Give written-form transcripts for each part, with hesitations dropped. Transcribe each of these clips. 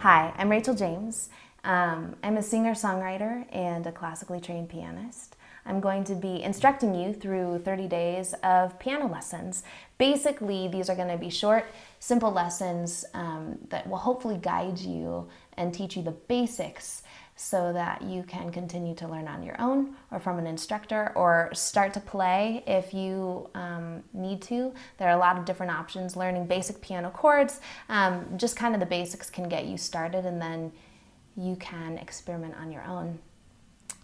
Hi, I'm Rachel James. I'm a singer-songwriter and a classically trained pianist. I'm going to be instructing you through 30 days of piano lessons. Basically, these are going to be short, simple lessons that will hopefully guide you and teach you the basics so that you can continue to learn on your own or from an instructor or start to play if you need to. There are a lot of different options. Learning basic piano chords, just kind of the basics can get you started, and then you can experiment on your own.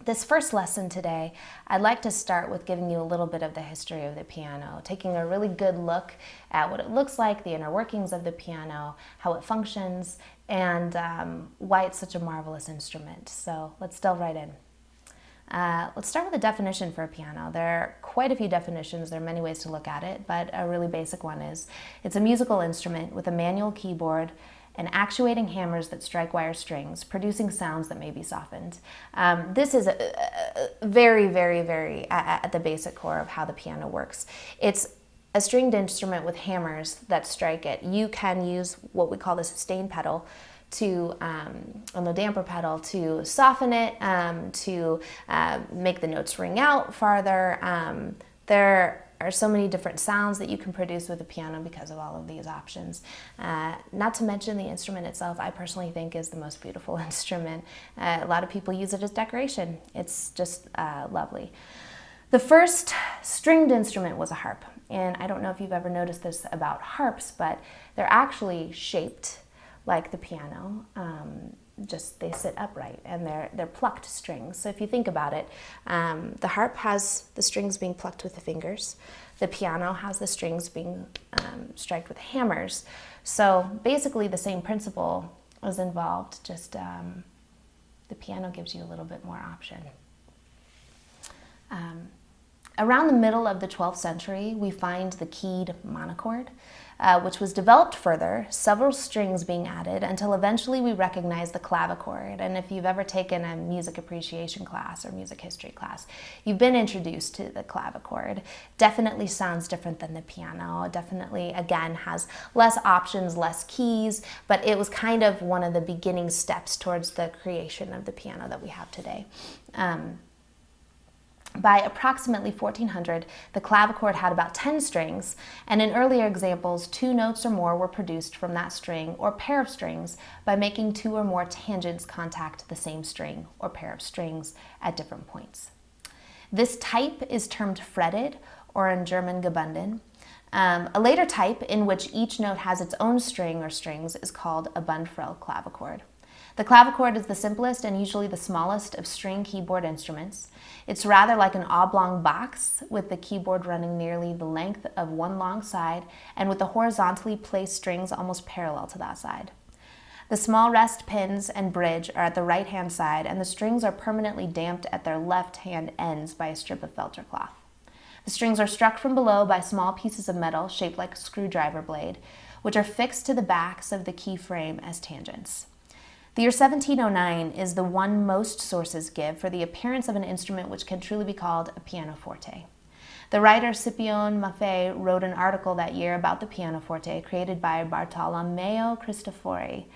This first lesson today, I'd like to start with giving you a little bit of the history of the piano, taking a really good look at what it looks like, the inner workings of the piano, how it functions, and why it's such a marvelous instrument. So let's delve right in. Let's start with a definition for a piano. There are quite a few definitions. There are many ways to look at it, but a really basic one is it's a musical instrument with a manual keyboard and actuating hammers that strike wire strings, producing sounds that may be softened. This is very at the basic core of how the piano works. It's a stringed instrument with hammers that strike it. You can use what we call the sustain pedal to, on the damper pedal, to soften it, to make the notes ring out farther. There are so many different sounds that you can produce with the piano because of all of these options. Not to mention the instrument itself, I personally think is the most beautiful instrument. A lot of people use it as decoration. It's just lovely. The first stringed instrument was a harp. And I don't know if you've ever noticed this about harps, but they're actually shaped like the piano. Just they sit upright and they're plucked strings. So if you think about it, the harp has the strings being plucked with the fingers. The piano has the strings being striked with hammers. So basically the same principle is involved, just the piano gives you a little bit more option. Around the middle of the 12th century, we find the keyed monochord, which was developed further, several strings being added, until eventually we recognize the clavichord. And if you've ever taken a music appreciation class or music history class, you've been introduced to the clavichord. Definitely sounds different than the piano. Definitely, again, has less options, less keys, but it was kind of one of the beginning steps towards the creation of the piano that we have today. By approximately 1400, the clavichord had about 10 strings, and in earlier examples, 2 notes or more were produced from that string or pair of strings by making 2 or more tangents contact the same string or pair of strings at different points. This type is termed fretted, or in German gebunden. A later type, in which each note has its own string or strings, is called a Bundfrell clavichord. The clavichord is the simplest and usually the smallest of string keyboard instruments. It's rather like an oblong box, with the keyboard running nearly the length of one long side and with the horizontally placed strings almost parallel to that side. The small rest pins and bridge are at the right-hand side, and the strings are permanently damped at their left-hand ends by a strip of felter cloth. The strings are struck from below by small pieces of metal shaped like a screwdriver blade, which are fixed to the backs of the key frame as tangents. The year 1709 is the one most sources give for the appearance of an instrument which can truly be called a pianoforte. The writer Scipione Maffei wrote an article that year about the pianoforte created by Bartolomeo Cristofori,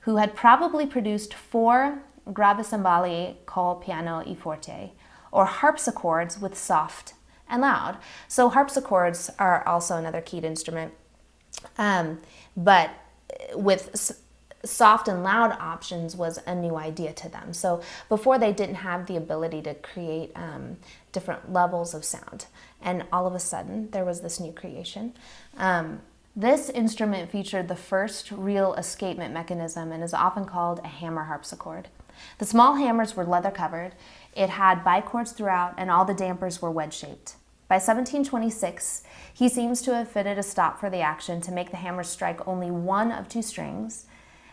who had probably produced 4 gravicembali col piano e forte, or harpsichords with soft and loud. So harpsichords are also another keyed instrument, but with soft and loud options was a new idea to them. So before, they didn't have the ability to create different levels of sound. And all of a sudden, there was this new creation. This instrument featured the first real escapement mechanism and is often called a hammer harpsichord. The small hammers were leather covered. It had bichords throughout, and all the dampers were wedge-shaped. By 1726, he seems to have fitted a stop for the action to make the hammer strike only one of 2 strings,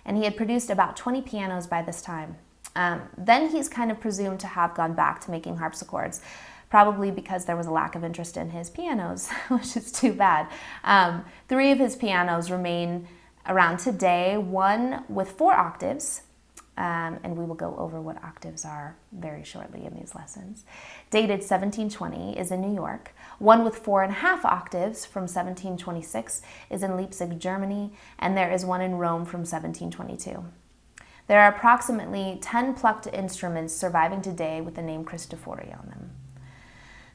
and he had produced about 20 pianos by this time. Then he's kind of presumed to have gone back to making harpsichords, probably because there was a lack of interest in his pianos, which is too bad. 3 of his pianos remain around today, one with 4 octaves, and we will go over what octaves are very shortly in these lessons. Dated 1720 is in New York. One with 4.5 octaves from 1726 is in Leipzig, Germany, and there is one in Rome from 1722. There are approximately 10 plucked instruments surviving today with the name Cristofori on them.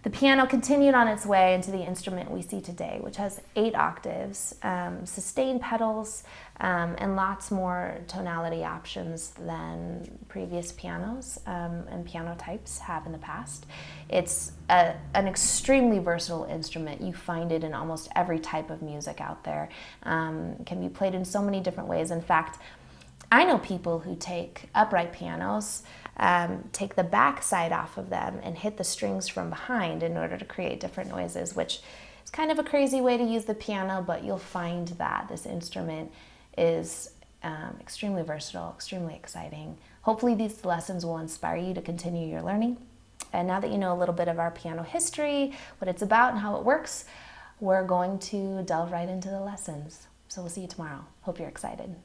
The piano continued on its way into the instrument we see today, which has 8 octaves, sustained pedals, and lots more tonality options than previous pianos and piano types have in the past. It's an extremely versatile instrument. You find it in almost every type of music out there. It can be played in so many different ways. In fact, I know people who take upright pianos, take the back side off of them and hit the strings from behind in order to create different noises, which is kind of a crazy way to use the piano, but you'll find that this instrument is extremely versatile, extremely exciting. Hopefully these lessons will inspire you to continue your learning. And now that you know a little bit of our piano history, what it's about and how it works, we're going to delve right into the lessons. So we'll see you tomorrow. Hope you're excited.